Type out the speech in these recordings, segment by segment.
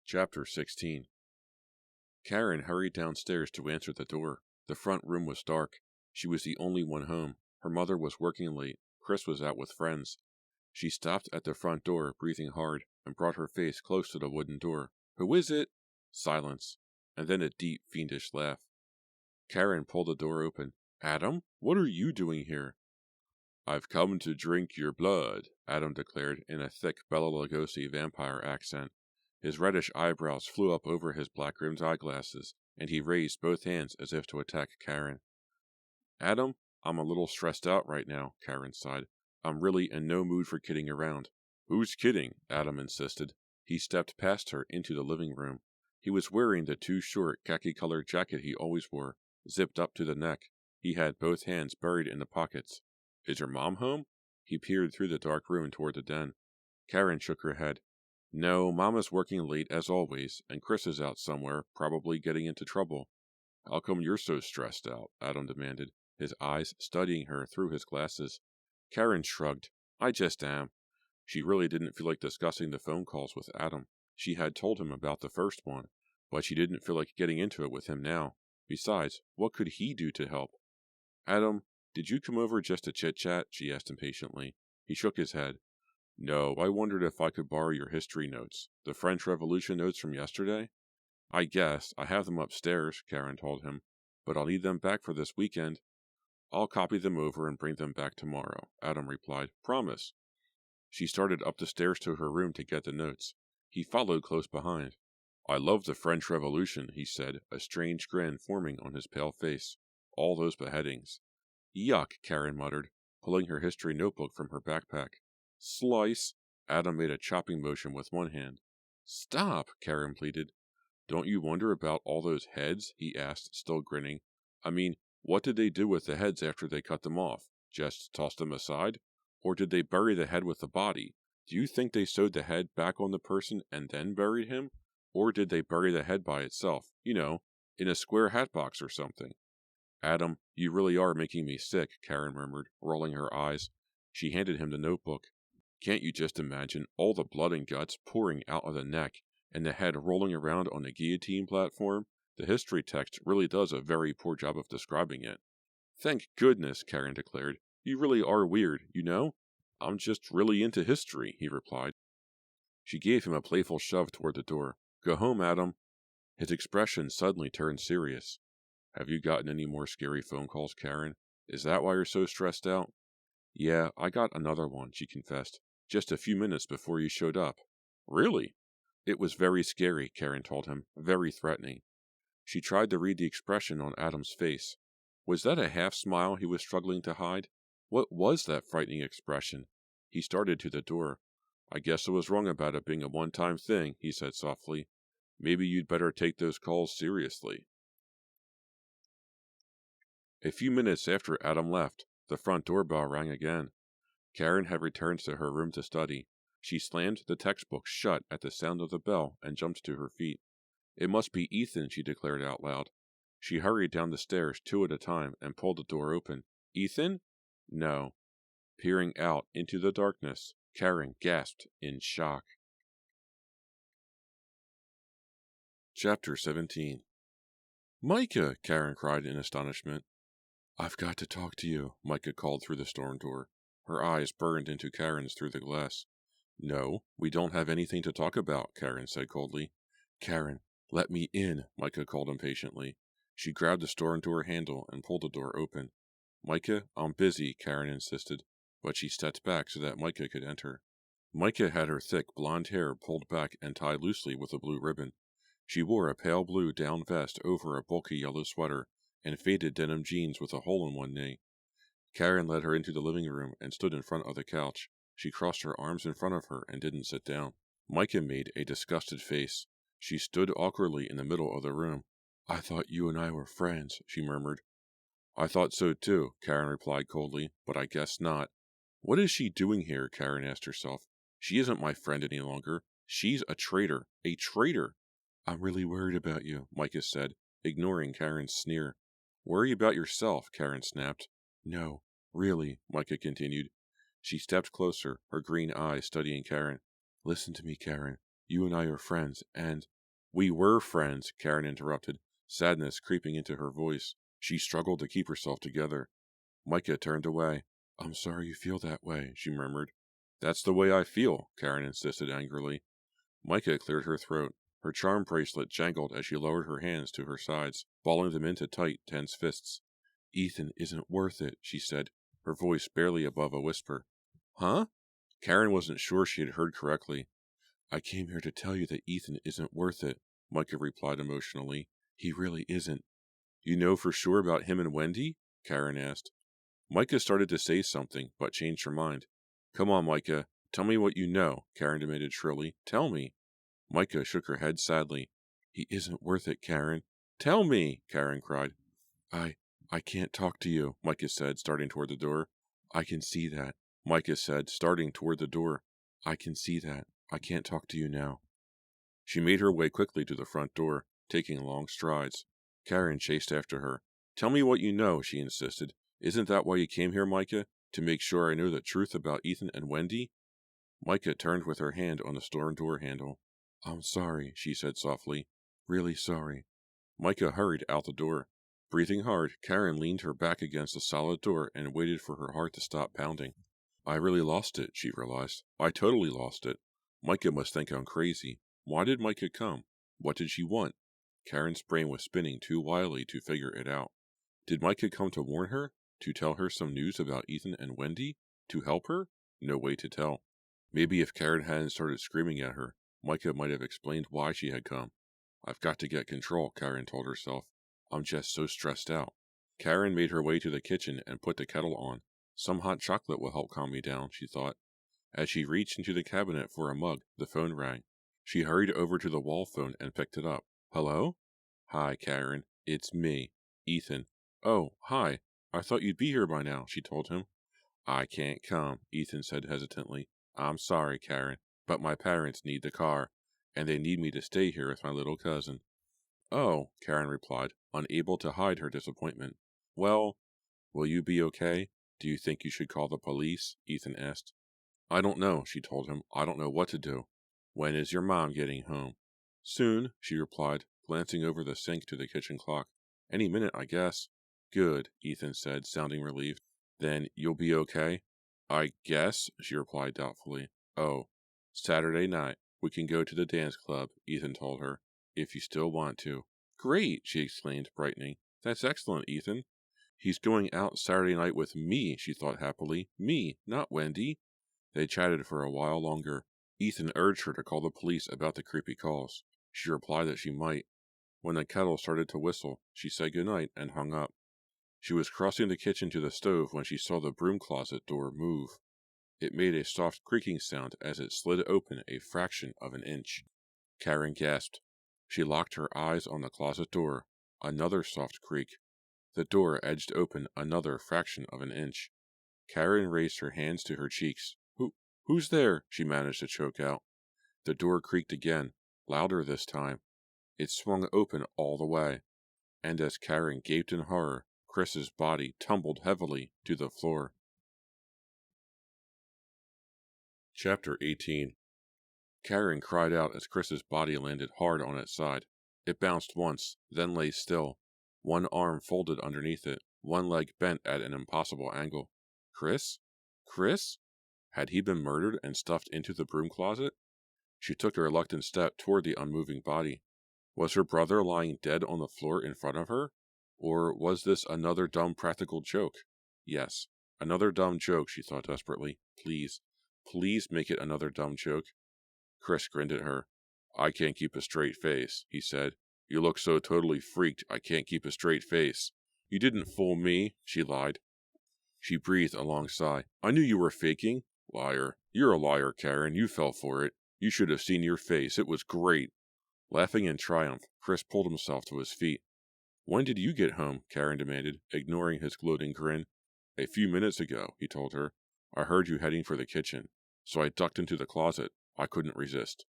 Chapter 16. Karen hurried downstairs to answer the door. The front room was dark. She was the only one home. Her mother was working late. Chris was out with friends. She stopped at the front door, breathing hard, and brought her face close to the wooden door. "Who is it?" Silence, and then a deep, fiendish laugh. Karen pulled the door open. "Adam, what are you doing here?" "I've come to drink your blood," Adam declared in a thick Bela Lugosi vampire accent. His reddish eyebrows flew up over his black-rimmed eyeglasses, and he raised both hands as if to attack Karen. "Adam, I'm a little stressed out right now," Karen sighed. "I'm really in no mood for kidding around." "Who's kidding?" Adam insisted. He stepped past her into the living room. He was wearing the too short khaki-colored jacket he always wore, zipped up to the neck. He had both hands buried in the pockets. "Is your mom home?" He peered through the dark room toward the den. Karen shook her head. "No, Mama's working late as always, and Chris is out somewhere, probably getting into trouble." "How come you're so stressed out?" Adam demanded, his eyes studying her through his glasses. Karen shrugged. "I just am." She really didn't feel like discussing the phone calls with Adam. She had told him about the first one, but she didn't feel like getting into it with him now. Besides, what could he do to help? "Adam, did you come over just to chit-chat?" she asked impatiently. He shook his head. "No, I wondered if I could borrow your history notes. The French Revolution notes from yesterday?" "I guess. I have them upstairs," Karen told him, "but I'll need them back for this weekend." "I'll copy them over and bring them back tomorrow," Adam replied. "Promise." She started up the stairs to her room to get the notes. He followed close behind. "I love the French Revolution," he said, a strange grin forming on his pale face. "All those beheadings." "Yuck," Karen muttered, pulling her history notebook from her backpack. "Slice." Adam made a chopping motion with one hand. "Stop," Karen pleaded. "Don't you wonder about all those heads?" he asked, still grinning. "I mean, what did they do with the heads after they cut them off? Just toss them aside? Or did they bury the head with the body? Do you think they sewed the head back on the person and then buried him? Or did they bury the head by itself, in a square hat box or something?" "Adam, you really are making me sick," Karen murmured, rolling her eyes. She handed him the notebook. "Can't you just imagine all the blood and guts pouring out of the neck, and the head rolling around on the guillotine platform? The history text really does a very poor job of describing it." "Thank goodness," Karen declared. "You really are weird, "I'm just really into history," he replied. She gave him a playful shove toward the door. "Go home, Adam." His expression suddenly turned serious. "Have you gotten any more scary phone calls, Karen? Is that why you're so stressed out?" "Yeah, I got another one," she confessed, "just a few minutes before you showed up." "Really?" "It was very scary," Karen told him, "very threatening." She tried to read the expression on Adam's face. Was that a half-smile he was struggling to hide? What was that frightening expression? He started to the door. "I guess I was wrong about it being a one-time thing," he said softly. "Maybe you'd better take those calls seriously." A few minutes after Adam left, the front doorbell rang again. Karen had returned to her room to study. She slammed the textbook shut at the sound of the bell and jumped to her feet. "It must be Ethan," she declared out loud. She hurried down the stairs two at a time and pulled the door open. "Ethan?" "No." Peering out into the darkness, Karen gasped in shock. Chapter 17. "Micah!" Karen cried in astonishment. "I've got to talk to you," Micah called through the storm door. Her eyes burned into Karen's through the glass. "No, we don't have anything to talk about," Karen said coldly. "Karen, let me in," Micah called impatiently. She grabbed the storm door handle and pulled the door open. "Micah, I'm busy," Karen insisted, but she stepped back so that Micah could enter. Micah had her thick blonde hair pulled back and tied loosely with a blue ribbon. She wore a pale blue down vest over a bulky yellow sweater and faded denim jeans with a hole in one knee. Karen led her into the living room and stood in front of the couch. She crossed her arms in front of her and didn't sit down. Micah made a disgusted face. She stood awkwardly in the middle of the room. "I thought you and I were friends," she murmured. "I thought so too," Karen replied coldly, "but I guess not." "What is she doing here?" Karen asked herself. "She isn't my friend any longer. She's a traitor. A traitor!" "I'm really worried about you," Micah said, ignoring Karen's sneer. "Worry about yourself," Karen snapped. "No, Really, Micah continued. She stepped closer, her green eyes studying Karen. Listen to me, Karen. You and I are friends, and... We were friends, Karen interrupted, sadness creeping into her voice. She struggled to keep herself together. Micah turned away. I'm sorry you feel that way, she murmured. That's the way I feel, Karen insisted angrily. Micah cleared her throat. Her charm bracelet jangled as she lowered her hands to her sides, balling them into tight, tense fists. Ethan isn't worth it, she said, her voice barely above a whisper. Huh? Karen wasn't sure she had heard correctly. I came here to tell you that Ethan isn't worth it, Micah replied emotionally. He really isn't. You know for sure about him and Wendy? Karen asked. Micah started to say something, but changed her mind. Come on, Micah. Tell me what you know, Karen demanded shrilly. Tell me. Micah shook her head sadly. He isn't worth it, Karen. Tell me, Karen cried. I can't talk to you, Micah said, starting toward the door. I can see that, Micah said, starting toward the door. I can see that. I can't talk to you now. She made her way quickly to the front door, taking long strides. Karen chased after her. Tell me what you know, she insisted. Isn't that why you came here, Micah? To make sure I know the truth about Ethan and Wendy? Micah turned with her hand on the storm door handle. I'm sorry, she said softly. Really sorry. Micah hurried out the door. Breathing hard, Karen leaned her back against the solid door and waited for her heart to stop pounding. I really lost it, she realized. I totally lost it. Micah must think I'm crazy. Why did Micah come? What did she want? Karen's brain was spinning too wildly to figure it out. Did Micah come to warn her? To tell her some news about Ethan and Wendy? To help her? No way to tell. Maybe if Karen hadn't started screaming at her, Micah might have explained why she had come. I've got to get control, Karen told herself. I'm just so stressed out. Karen made her way to the kitchen and put the kettle on. Some hot chocolate will help calm me down, she thought. As she reached into the cabinet for a mug, the phone rang. She hurried over to the wall phone and picked it up. Hello? Hi, Karen. It's me, Ethan. Oh, hi. I thought you'd be here by now, she told him. I can't come, Ethan said hesitantly. I'm sorry, Karen, but my parents need the car, and they need me to stay here with my little cousin. Oh, Karen replied, unable to hide her disappointment. Well, will you be okay? Do you think you should call the police? Ethan asked. I don't know, she told him. I don't know what to do. When is your mom getting home? Soon, she replied, glancing over the sink to the kitchen clock. Any minute, I guess. Good, Ethan said, sounding relieved. Then you'll be okay? I guess, she replied doubtfully. Oh, Saturday night. We can go to the dance club, Ethan told her, if you still want to. Great, she exclaimed, brightening. That's excellent, Ethan. He's going out Saturday night with me, she thought happily. Me, not Wendy. They chatted for a while longer. Ethan urged her to call the police about the creepy calls. She replied that she might. When the kettle started to whistle, she said goodnight and hung up. She was crossing the kitchen to the stove when she saw the broom closet door move. It made a soft creaking sound as it slid open a fraction of an inch. Karen gasped. She locked her eyes on the closet door. Another soft creak. The door edged open another fraction of an inch. Karen raised her hands to her cheeks. Who's there? She managed to choke out. The door creaked again, louder this time. It swung open all the way, and as Karen gaped in horror, Chris's body tumbled heavily to the floor. Chapter 18. Karen cried out as Chris's body landed hard on its side. It bounced once, then lay still, one arm folded underneath it, one leg bent at an impossible angle. Chris? Chris? Had he been murdered and stuffed into the broom closet? She took a reluctant step toward the unmoving body. Was her brother lying dead on the floor in front of her? Or was this another dumb practical joke? Yes, another dumb joke, she thought desperately. Please, please make it another dumb joke. Chris grinned at her. I can't keep a straight face, he said. You look so totally freaked, I can't keep a straight face. You didn't fool me, she lied. She breathed a long sigh. I knew you were faking. Liar. You're a liar, Karen. You fell for it. You should have seen your face. It was great. Laughing in triumph, Chris pulled himself to his feet. When did you get home? Karen demanded, ignoring his gloating grin. A few minutes ago, he told her. I heard you heading for the kitchen, so I ducked into the closet. I couldn't resist.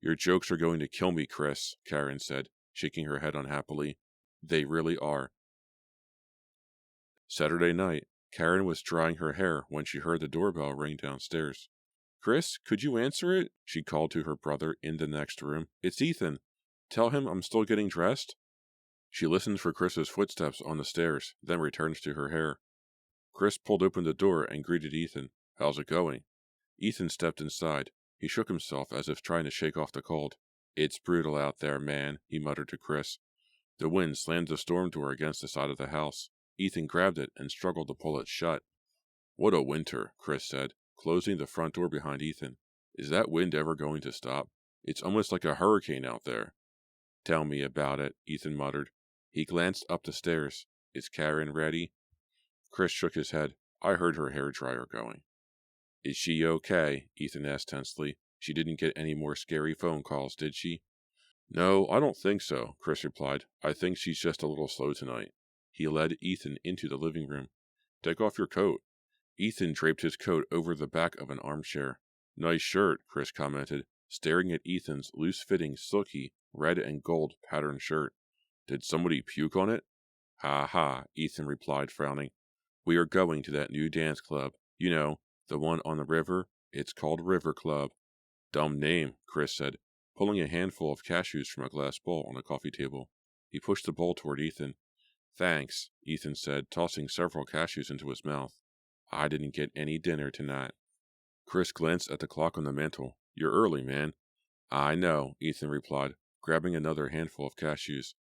Your jokes are going to kill me, Chris, Karen said, shaking her head unhappily. They really are. Saturday night. Karen was drying her hair when she heard the doorbell ring downstairs. "Chris, could you answer it?" she called to her brother in the next room. "It's Ethan. Tell him I'm still getting dressed." She listened for Chris's footsteps on the stairs, then returned to her hair. Chris pulled open the door and greeted Ethan. "How's it going?" Ethan stepped inside. He shook himself as if trying to shake off the cold. "It's brutal out there, man," he muttered to Chris. The wind slammed the storm door against the side of the house. Ethan grabbed it and struggled to pull it shut. "What a winter," Chris said, closing the front door behind Ethan. "Is that wind ever going to stop? It's almost like a hurricane out there." "Tell me about it," Ethan muttered. He glanced up the stairs. "Is Karen ready?" Chris shook his head. "I heard her hairdryer going." "Is she okay?" Ethan asked tensely. "She didn't get any more scary phone calls, did she?" "No, I don't think so," Chris replied. "I think she's just a little slow tonight." He led Ethan into the living room. "Take off your coat." Ethan draped his coat over the back of an armchair. "Nice shirt," Chris commented, staring at Ethan's loose-fitting, silky, red and gold patterned shirt. "Did somebody puke on it?" "Ha ha," Ethan replied, frowning. "We are going to that new dance club. You know, the one on the river. It's called River Club." "Dumb name," Chris said, pulling a handful of cashews from a glass bowl on the coffee table. He pushed the bowl toward Ethan. "Thanks," Ethan said, tossing several cashews into his mouth. "I didn't get any dinner tonight." Chris glanced at the clock on the mantel. "You're early, man." "I know," Ethan replied, grabbing another handful of cashews.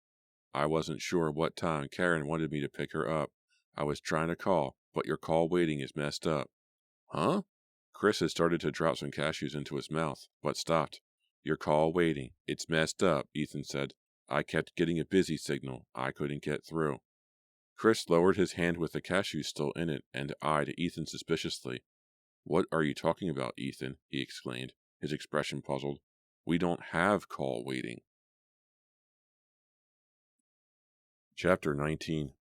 "I wasn't sure what time Karen wanted me to pick her up. I was trying to call, but your call waiting is messed up." "Huh?" Chris had started to drop some cashews into his mouth, but stopped. "Your call waiting. It's messed up," Ethan said. "I kept getting a busy signal. I couldn't get through." Chris lowered his hand with the cashews still in it and eyed Ethan suspiciously. "What are you talking about, Ethan?" he exclaimed, his expression puzzled. "We don't have call waiting." Chapter 19.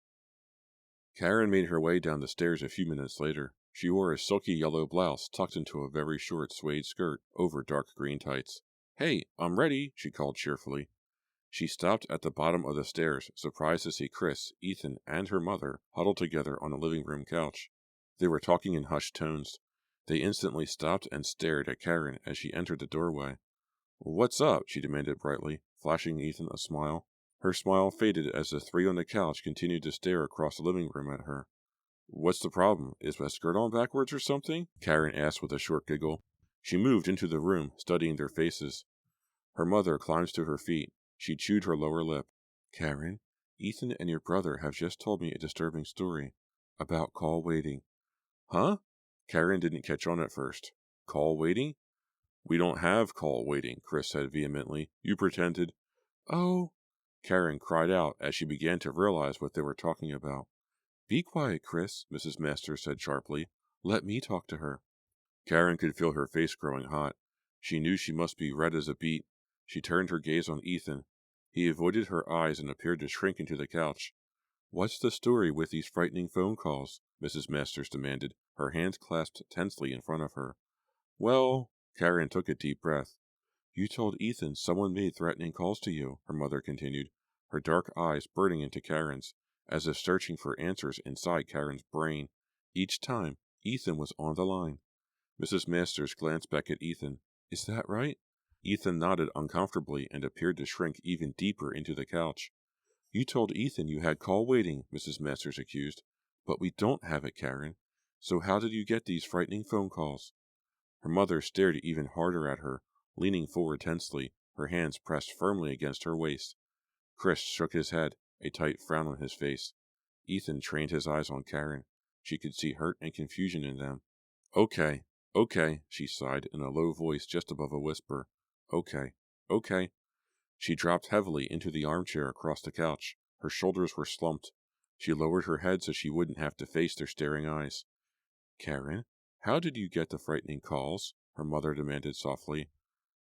Karen made her way down the stairs a few minutes later. She wore a silky yellow blouse tucked into a very short suede skirt over dark green tights. "Hey, I'm ready," she called cheerfully. She stopped at the bottom of the stairs, surprised to see Chris, Ethan, and her mother huddled together on the living room couch. They were talking in hushed tones. They instantly stopped and stared at Karen as she entered the doorway. "What's up?" she demanded brightly, flashing Ethan a smile. Her smile faded as the three on the couch continued to stare across the living room at her. "What's the problem? Is my skirt on backwards or something?" Karen asked with a short giggle. She moved into the room, studying their faces. Her mother climbed to her feet. She chewed her lower lip. "Karen, Ethan and your brother have just told me a disturbing story about call waiting." "Huh?" Karen didn't catch on at first. "Call waiting?" "We don't have call waiting," Chris said vehemently. "You pretended—" "Oh!" Karen cried out as she began to realize what they were talking about. "Be quiet, Chris," Mrs. Masters said sharply. "Let me talk to her." Karen could feel her face growing hot. She knew she must be red as a beet. She turned her gaze on Ethan. He avoided her eyes and appeared to shrink into the couch. "What's the story with these frightening phone calls?" Mrs. Masters demanded, her hands clasped tensely in front of her. "Well," Karen took a deep breath. "You told Ethan someone made threatening calls to you," her mother continued, her dark eyes burning into Karen's, as if searching for answers inside Karen's brain. Each time, Ethan was on the line. Mrs. Masters glanced back at Ethan. "Is that right?" Ethan nodded uncomfortably and appeared to shrink even deeper into the couch. "You told Ethan you had call waiting," Mrs. Masters accused. "But we don't have it, Karen. So how did you get these frightening phone calls?" Her mother stared even harder at her, leaning forward tensely, her hands pressed firmly against her waist. Chris shook his head, a tight frown on his face. Ethan trained his eyes on Karen. She could see hurt and confusion in them. Okay, she sighed in a low voice just above a whisper. Okay. She dropped heavily into the armchair across the couch. Her shoulders were slumped. She lowered her head so she wouldn't have to face their staring eyes. "Karen, how did you get the frightening calls?" her mother demanded softly.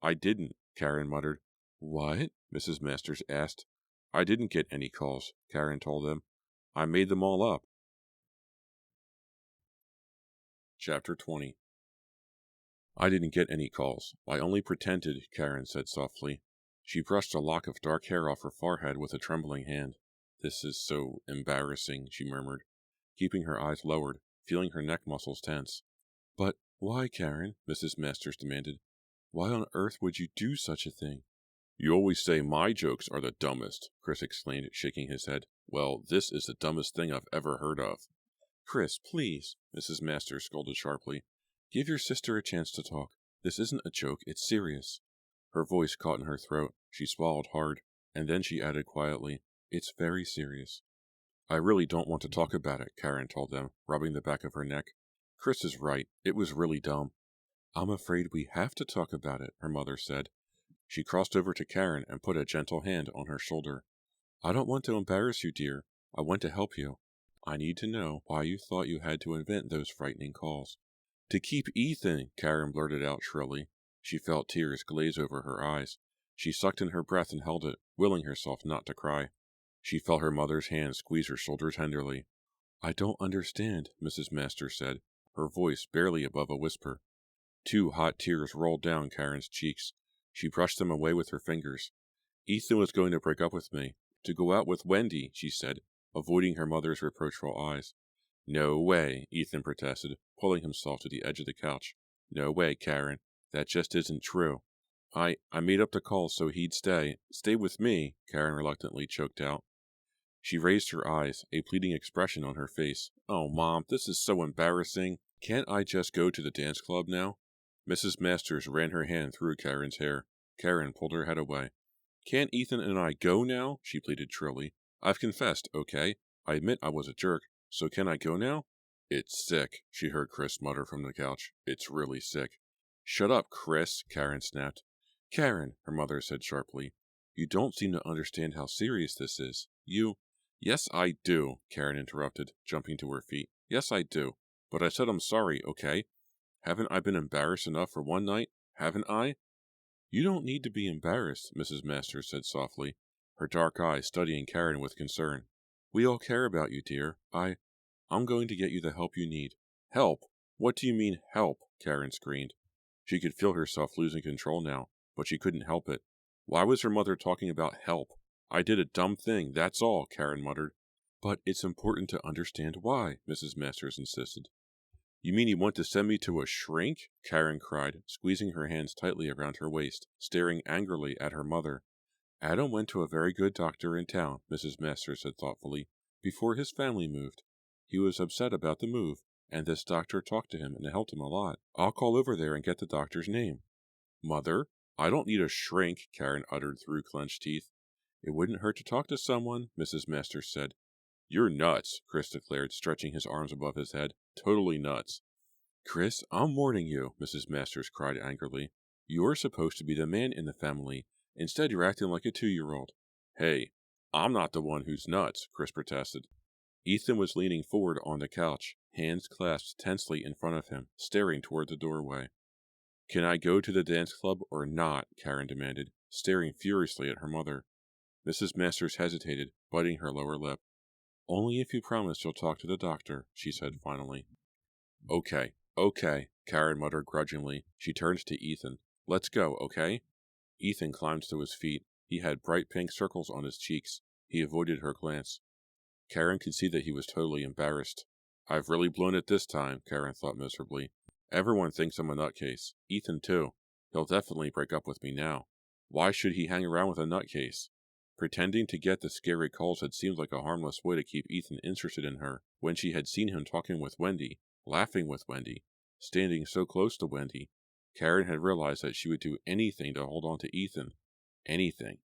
"I didn't," Karen muttered. "What?" Mrs. Masters asked. "I didn't get any calls," Karen told them. "I made them all up." Chapter 20. "I didn't get any calls. I only pretended," Karen said softly. She brushed a lock of dark hair off her forehead with a trembling hand. "This is so embarrassing," she murmured. keeping her eyes lowered, feeling her neck muscles tense. "But why, Karen?" Mrs. Masters demanded. "Why on earth would you do such a thing?" "You always say my jokes are the dumbest," Chris exclaimed, shaking his head. "Well, this is the dumbest thing I've ever heard of." "Chris, please," Mrs. Masters scolded sharply. "Give your sister a chance to talk. This isn't a joke, it's serious." Her voice caught in her throat. She swallowed hard, and then she added quietly, "It's very serious." "I really don't want to talk about it," Karen told them, rubbing the back of her neck. "Chris is right. It was really dumb." "I'm afraid we have to talk about it," her mother said. She crossed over to Karen and put a gentle hand on her shoulder. "I don't want to embarrass you, dear. I want to help you. I need to know why you thought you had to invent those frightening calls." "To keep Ethan," Karen blurted out shrilly. She felt tears glaze over her eyes. She sucked in her breath and held it, willing herself not to cry. She felt her mother's hand squeeze her shoulder tenderly. "I don't understand," Mrs. Masters said, her voice barely above a whisper. Two hot tears rolled down Karen's cheeks. She brushed them away with her fingers. "Ethan was going to break up with me, to go out with Wendy," she said, avoiding her mother's reproachful eyes. "No way," Ethan protested, pulling himself to the edge of the couch. "No way, Karen. That just isn't true. I made up the calls so he'd stay with me," Karen reluctantly choked out. She raised her eyes, a pleading expression on her face. "Oh, Mom, this is so embarrassing. Can't I just go to the dance club now?" Mrs. Masters ran her hand through Karen's hair. Karen pulled her head away. "Can't Ethan and I go now?" she pleaded shrilly. "I've confessed, okay? I admit I was a jerk, so can I go now?" "It's sick," she heard Chris mutter from the couch. "It's really sick." "Shut up, Chris," Karen snapped. "Karen," her mother said sharply, "you don't seem to understand how serious this is. "Yes, I do," Karen interrupted, jumping to her feet. "Yes, I do. But I said I'm sorry, okay? Haven't I been embarrassed enough for one night? Haven't I?" "You don't need to be embarrassed," Mrs. Masters said softly, her dark eyes studying Karen with concern. "We all care about you, dear. I'm going to get you the help you need." "Help? What do you mean, help?" Karen screamed. She could feel herself losing control now, but she couldn't help it. Why was her mother talking about help? "I did a dumb thing, that's all," Karen muttered. "But it's important to understand why," Mrs. Masters insisted. "You mean you want to send me to a shrink?" Karen cried, squeezing her hands tightly around her waist, staring angrily at her mother. "Adam went to a very good doctor in town," Mrs. Masters said thoughtfully, "before his family moved. He was upset about the move, and this doctor talked to him and helped him a lot. I'll call over there and get the doctor's name." "Mother, I don't need a shrink," Karen uttered through clenched teeth. "It wouldn't hurt to talk to someone," Mrs. Masters said. "You're nuts," Chris declared, stretching his arms above his head. "Totally nuts." "Chris, I'm warning you," Mrs. Masters cried angrily. "You're supposed to be the man in the family. Instead, you're acting like a 2-year-old. "Hey, I'm not the one who's nuts," Chris protested. Ethan was leaning forward on the couch, hands clasped tensely in front of him, staring toward the doorway. "Can I go to the dance club or not?" Karen demanded, staring furiously at her mother. Mrs. Masters hesitated, biting her lower lip. "Only if you promise you'll talk to the doctor," she said finally. Okay, Karen muttered grudgingly. She turned to Ethan. "Let's go, okay?" Ethan climbed to his feet. He had bright pink circles on his cheeks. He avoided her glance. Karen could see that he was totally embarrassed. "I've really blown it this time," Karen thought miserably. "Everyone thinks I'm a nutcase. Ethan, too. He'll definitely break up with me now. Why should he hang around with a nutcase?" Pretending to get the scary calls had seemed like a harmless way to keep Ethan interested in her, when she had seen him talking with Wendy, laughing with Wendy, standing so close to Wendy. Karen had realized that she would do anything to hold on to Ethan. Anything.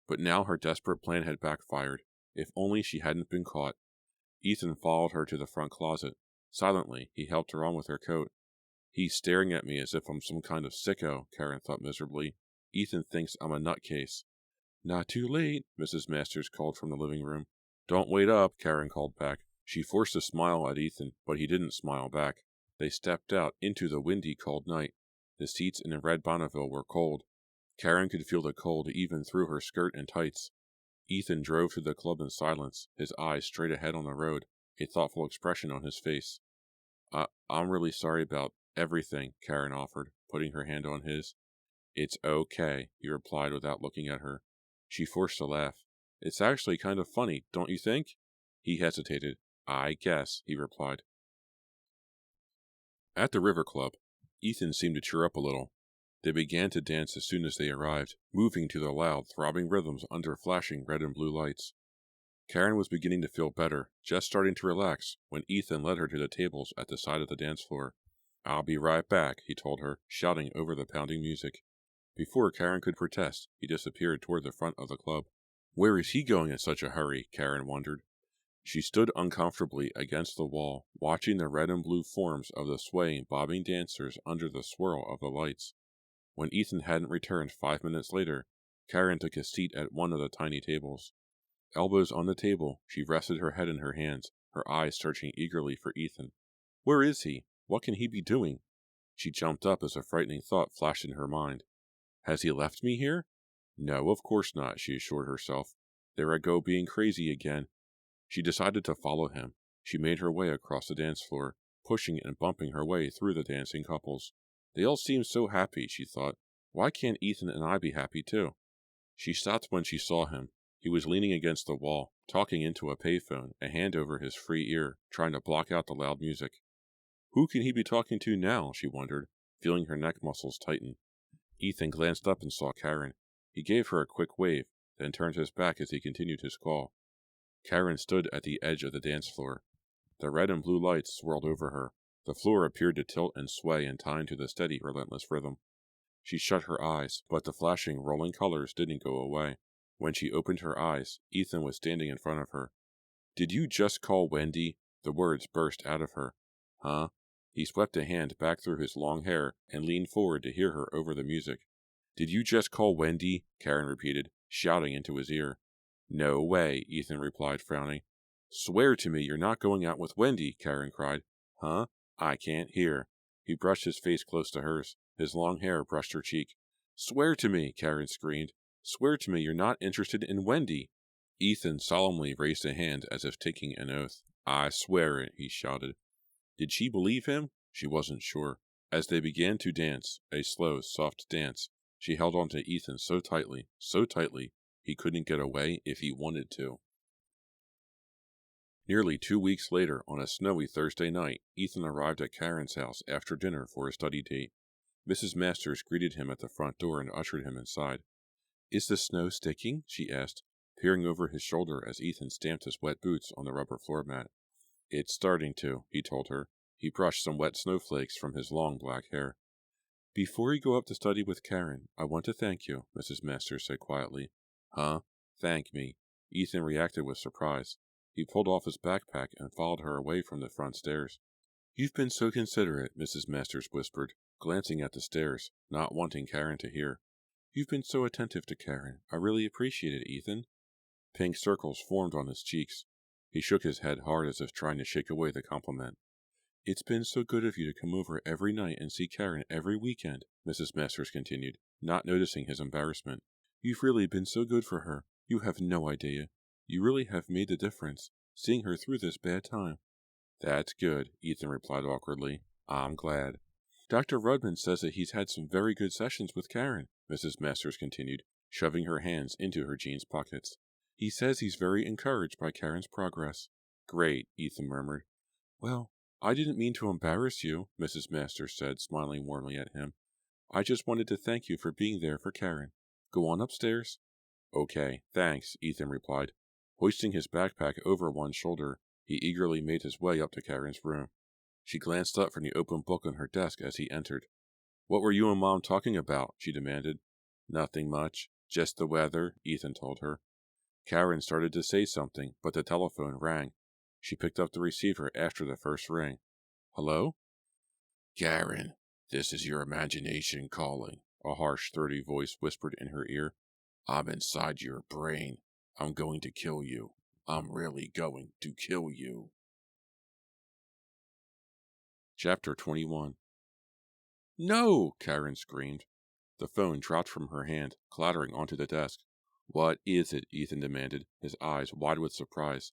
But now her desperate plan had backfired. If only she hadn't been caught. Ethan followed her to the front closet. Silently, he helped her on with her coat. "He's staring at me as if I'm some kind of sicko," Karen thought miserably. "Ethan thinks I'm a nutcase." "Not too late," Mrs. Masters called from the living room. "Don't wait up," Karen called back. She forced a smile at Ethan, but he didn't smile back. They stepped out into the windy, cold night. The seats in the Red Bonneville were cold. Karen could feel the cold even through her skirt and tights. Ethan drove to the club in silence, his eyes straight ahead on the road, a thoughtful expression on his face. I'm really sorry about everything," Karen offered, putting her hand on his. "It's okay," he replied without looking at her. She forced a laugh. "It's actually kind of funny, don't you think?" He hesitated. I guess, he replied. At the River Club, Ethan seemed to cheer up a little. They began to dance as soon as they arrived, moving to the loud, throbbing rhythms under flashing red and blue lights. Karen was beginning to feel better, just starting to relax, when Ethan led her to the tables at the side of the dance floor. I'll be right back, he told her, shouting over the pounding music. Before Karen could protest, he disappeared toward the front of the club. Where is he going in such a hurry? Karen wondered. She stood uncomfortably against the wall, watching the red and blue forms of the swaying, bobbing dancers under the swirl of the lights. When Ethan hadn't returned 5 minutes later, Karen took a seat at one of the tiny tables. Elbows on the table, she rested her head in her hands, her eyes searching eagerly for Ethan. Where is he? What can he be doing? She jumped up as a frightening thought flashed in her mind. Has he left me here? No, of course not, she assured herself. There I go being crazy again. She decided to follow him. She made her way across the dance floor, pushing and bumping her way through the dancing couples. They all seemed so happy, she thought. Why can't Ethan and I be happy too? She stopped when she saw him. He was leaning against the wall, talking into a payphone, a hand over his free ear, trying to block out the loud music. Who can he be talking to now, she wondered, feeling her neck muscles tighten. Ethan glanced up and saw Karen. He gave her a quick wave, then turned his back as he continued his call. Karen stood at the edge of the dance floor. The red and blue lights swirled over her. The floor appeared to tilt and sway in time to the steady, relentless rhythm. She shut her eyes, but the flashing, rolling colors didn't go away. When she opened her eyes, Ethan was standing in front of her. Did you just call Wendy? The words burst out of her. Huh? He swept a hand back through his long hair and leaned forward to hear her over the music. Did you just call Wendy? Karen repeated, shouting into his ear. No way, Ethan replied, frowning. Swear to me you're not going out with Wendy, Karen cried. Huh? I can't hear. He brushed his face close to hers. His long hair brushed her cheek. Swear to me, Karen screamed. Swear to me you're not interested in Wendy. Ethan solemnly raised a hand as if taking an oath. I swear it, he shouted. Did she believe him? She wasn't sure. As they began to dance, a slow, soft dance, she held on to Ethan so tightly, he couldn't get away if he wanted to. Nearly 2 weeks later, on a snowy Thursday night, Ethan arrived at Karen's house after dinner for a study date. Mrs. Masters greeted him at the front door and ushered him inside. Is the snow sticking? She asked, peering over his shoulder as Ethan stamped his wet boots on the rubber floor mat. It's starting to, he told her. He brushed some wet snowflakes from his long black hair. Before you go up to study with Karen, I want to thank you, Mrs. Masters said quietly. Huh? Thank me. Ethan reacted with surprise. He pulled off his backpack and followed her away from the front stairs. You've been so considerate, Mrs. Masters whispered, glancing at the stairs, not wanting Karen to hear. You've been so attentive to Karen. I really appreciate it, Ethan. Pink circles formed on his cheeks. He shook his head hard as if trying to shake away the compliment. It's been so good of you to come over every night and see Karen every weekend, Mrs. Masters continued, not noticing his embarrassment. You've really been so good for her. You have no idea. You really have made the difference, seeing her through this bad time. That's good, Ethan replied awkwardly. I'm glad. Dr. Rudman says that he's had some very good sessions with Karen, Mrs. Masters continued, shoving her hands into her jeans pockets. He says he's very encouraged by Karen's progress. Great, Ethan murmured. Well, I didn't mean to embarrass you, Mrs. Masters said, smiling warmly at him. I just wanted to thank you for being there for Karen. Go on upstairs. Okay, thanks, Ethan replied. Hoisting his backpack over one shoulder, he eagerly made his way up to Karen's room. She glanced up from the open book on her desk as he entered. What were you and Mom talking about? She demanded. Nothing much. Just the weather, Ethan told her. Karen started to say something, but the telephone rang. She picked up the receiver after the first ring. Hello? Karen, this is your imagination calling, a harsh, throaty voice whispered in her ear. I'm inside your brain. I'm going to kill you. I'm really going to kill you. Chapter 21. No! Karen screamed. The phone dropped from her hand, clattering onto the desk. What is it? Ethan demanded, his eyes wide with surprise.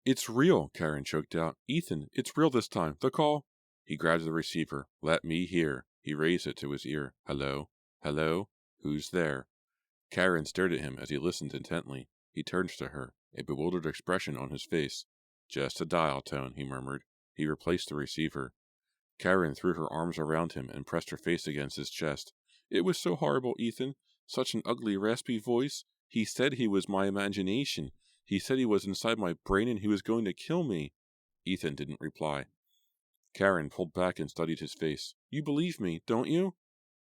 It's real, Karen choked out. Ethan, it's real this time. The call. He grabbed the receiver. Let me hear. He raised it to his ear. Hello? Hello? Who's there? Karen stared at him as he listened intently. He turned to her, a bewildered expression on his face. Just a dial tone, he murmured. He replaced the receiver. Karen threw her arms around him and pressed her face against his chest. It was so horrible, Ethan. Such an ugly, raspy voice. He said he was my imagination. He said he was inside my brain and he was going to kill me. Ethan didn't reply. Karen pulled back and studied his face. You believe me, don't you?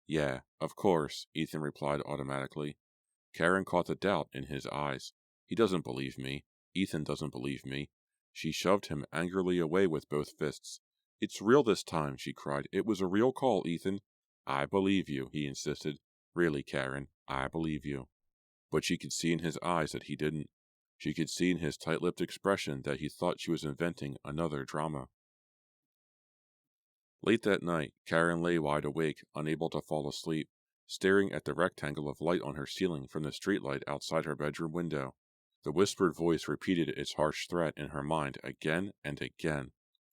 Yeah, of course, Ethan replied automatically. Karen caught the doubt in his eyes. He doesn't believe me. Ethan doesn't believe me. She shoved him angrily away with both fists. It's real this time, she cried. It was a real call, Ethan. I believe you, he insisted. Really, Karen, I believe you. But she could see in his eyes that he didn't. She could see in his tight-lipped expression that he thought she was inventing another drama. Late that night, Karen lay wide awake, unable to fall asleep, staring at the rectangle of light on her ceiling from the streetlight outside her bedroom window. The whispered voice repeated its harsh threat in her mind again and again.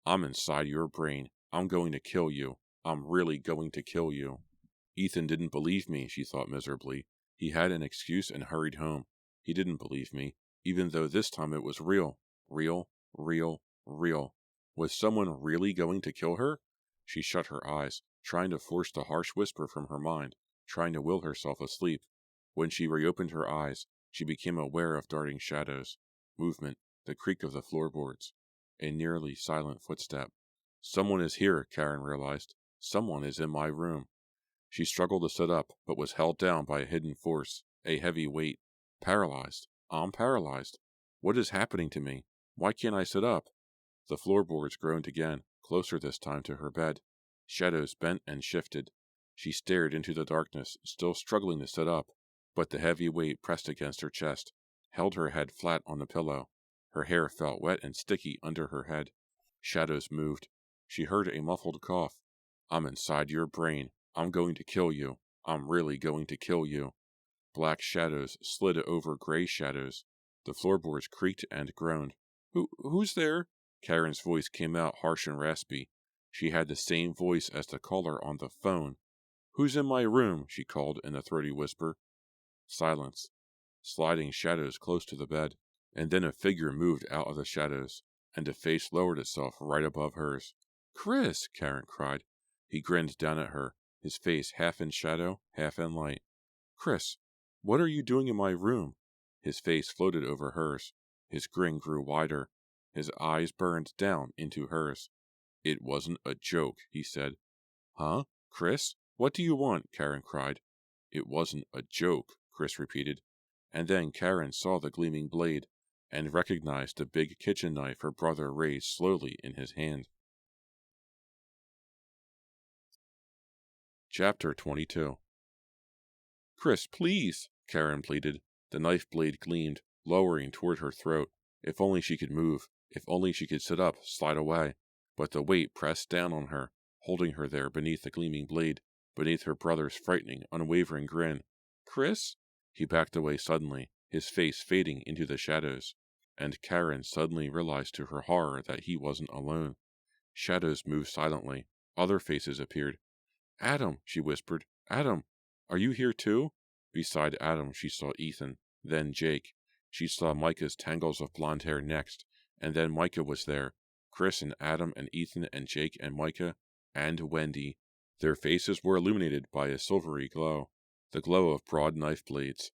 I'm inside your brain. I'm going to kill you. I'm really going to kill you. Ethan didn't believe me, she thought miserably. He had an excuse and hurried home. He didn't believe me, even though this time it was real. Real, real, real. Was someone really going to kill her? She shut her eyes, trying to force the harsh whisper from her mind, trying to will herself asleep. When she reopened her eyes, she became aware of darting shadows, movement, the creak of the floorboards, a nearly silent footstep. Someone is here, Karen realized. Someone is in my room. She struggled to sit up, but was held down by a hidden force, a heavy weight. Paralyzed. I'm paralyzed. What is happening to me? Why can't I sit up? The floorboards groaned again, closer this time to her bed. Shadows bent and shifted. She stared into the darkness, still struggling to sit up, but the heavy weight pressed against her chest, held her head flat on the pillow. Her hair felt wet and sticky under her head. Shadows moved. She heard a muffled cough. I'm inside your brain. I'm going to kill you. I'm really going to kill you. Black shadows slid over gray shadows. The floorboards creaked and groaned. Who's there? Karen's voice came out harsh and raspy. She had the same voice as the caller on the phone. Who's in my room? She called in a throaty whisper. Silence. Sliding shadows close to the bed. And then a figure moved out of the shadows, and a face lowered itself right above hers. Chris! Karen cried. He grinned down at her, his face half in shadow, half in light. Chris, what are you doing in my room? His face floated over hers. His grin grew wider. His eyes burned down into hers. It wasn't a joke, he said. Huh? Chris? What do you want? Karen cried. It wasn't a joke, Chris repeated. And then Karen saw the gleaming blade, and recognized the big kitchen knife her brother raised slowly in his hand. Chapter 22. Chris, please, Karen pleaded. The knife blade gleamed, lowering toward her throat. If only she could move. If only she could sit up, slide away. But the weight pressed down on her, holding her there beneath the gleaming blade, beneath her brother's frightening, unwavering grin. Chris? He backed away suddenly, his face fading into the shadows. And Karen suddenly realized to her horror that he wasn't alone. Shadows moved silently. Other faces appeared. Adam, she whispered. Adam, are you here too? Beside Adam, she saw Ethan, then Jake. She saw Micah's tangles of blonde hair next, and then Micah was there. Chris and Adam and Ethan and Jake and Micah and Wendy. Their faces were illuminated by a silvery glow, the glow of broad knife blades.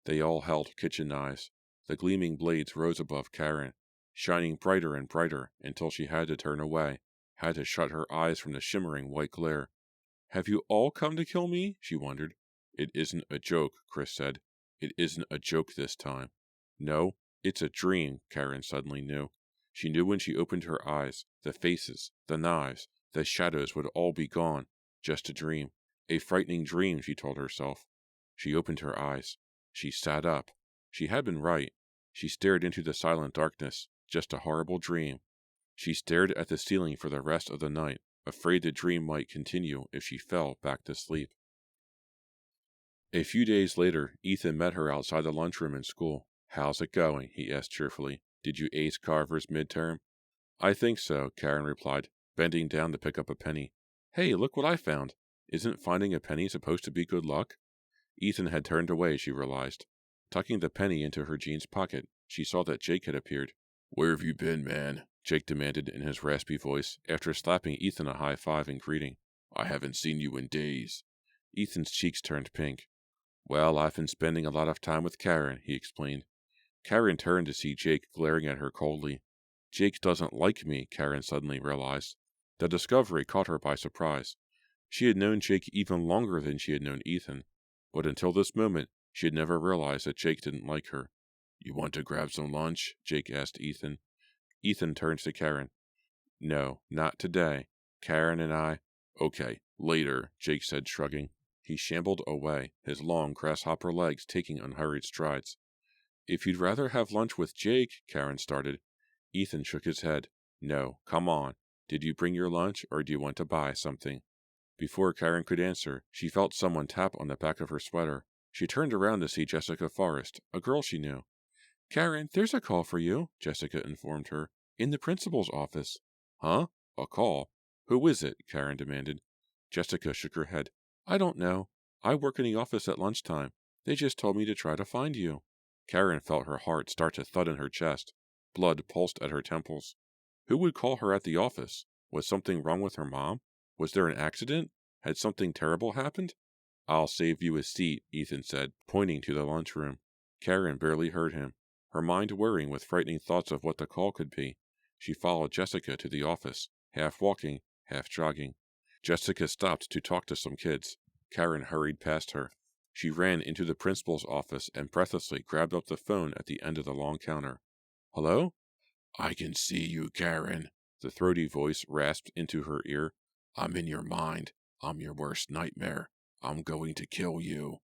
They all held kitchen knives. The gleaming blades rose above Karen, shining brighter and brighter until she had to turn away, had to shut her eyes from the shimmering white glare. Have you all come to kill me? She wondered. It isn't a joke, Chris said. It isn't a joke this time. No, it's a dream, Karen suddenly knew. She knew when she opened her eyes, the faces, the knives, the shadows would all be gone. Just a dream. A frightening dream, she told herself. She opened her eyes. She sat up. She had been right. She stared into the silent darkness. Just a horrible dream. She stared at the ceiling for the rest of the night, afraid the dream might continue if she fell back to sleep. A few days later, Ethan met her outside the lunchroom in school. How's it going? He asked cheerfully. Did you ace Carver's midterm? I think so, Karen replied, bending down to pick up a penny. Hey, look what I found. Isn't finding a penny supposed to be good luck? Ethan had turned away, she realized. Tucking the penny into her jeans pocket, she saw that Jake had appeared. Where have you been, man? Jake demanded in his raspy voice, after slapping Ethan a high five in greeting. I haven't seen you in days. Ethan's cheeks turned pink. Well, I've been spending a lot of time with Karen, he explained. Karen turned to see Jake glaring at her coldly. Jake doesn't like me, Karen suddenly realized. The discovery caught her by surprise. She had known Jake even longer than she had known Ethan, but until this moment, she had never realized that Jake didn't like her. You want to grab some lunch? Jake asked Ethan. Ethan turned to Karen. No, not today. Karen and I... Okay, later, Jake said, shrugging. He shambled away, his long grasshopper legs taking unhurried strides. If you'd rather have lunch with Jake, Karen started. Ethan shook his head. No, come on. Did you bring your lunch, or do you want to buy something? Before Karen could answer, she felt someone tap on the back of her sweater. She turned around to see Jessica Forrest, a girl she knew. Karen, there's a call for you, Jessica informed her. In the principal's office. Huh? A call? Who is it? Karen demanded. Jessica shook her head. I don't know. I work in the office at lunchtime. They just told me to try to find you. Karen felt her heart start to thud in her chest. Blood pulsed at her temples. Who would call her at the office? Was something wrong with her mom? Was there an accident? Had something terrible happened? I'll save you a seat, Ethan said, pointing to the lunchroom. Karen barely heard him, her mind whirring with frightening thoughts of what the call could be. She followed Jessica to the office, half walking, half jogging. Jessica stopped to talk to some kids. Karen hurried past her. She ran into the principal's office and breathlessly grabbed up the phone at the end of the long counter. Hello? I can see you, Karen. The throaty voice rasped into her ear. I'm in your mind. I'm your worst nightmare. I'm going to kill you.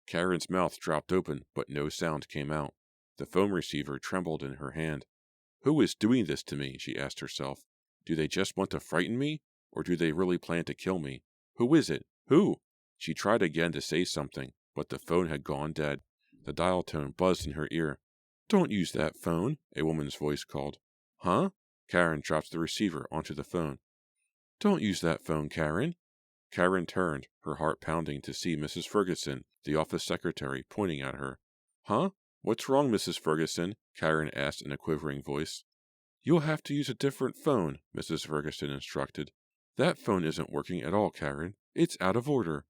Karen's mouth dropped open, but no sound came out. The phone receiver trembled in her hand. Who is doing this to me? She asked herself. Do they just want to frighten me? Or do they really plan to kill me? Who is it? Who? She tried again to say something, but the phone had gone dead. The dial tone buzzed in her ear. Don't use that phone, a woman's voice called. Huh? Karen dropped the receiver onto the phone. Don't use that phone, Karen. Karen turned, her heart pounding, to see Mrs. Ferguson, the office secretary, pointing at her. Huh? What's wrong, Mrs. Ferguson? Karen asked in a quivering voice. You'll have to use a different phone, Mrs. Ferguson instructed. That phone isn't working at all, Karen. It's out of order.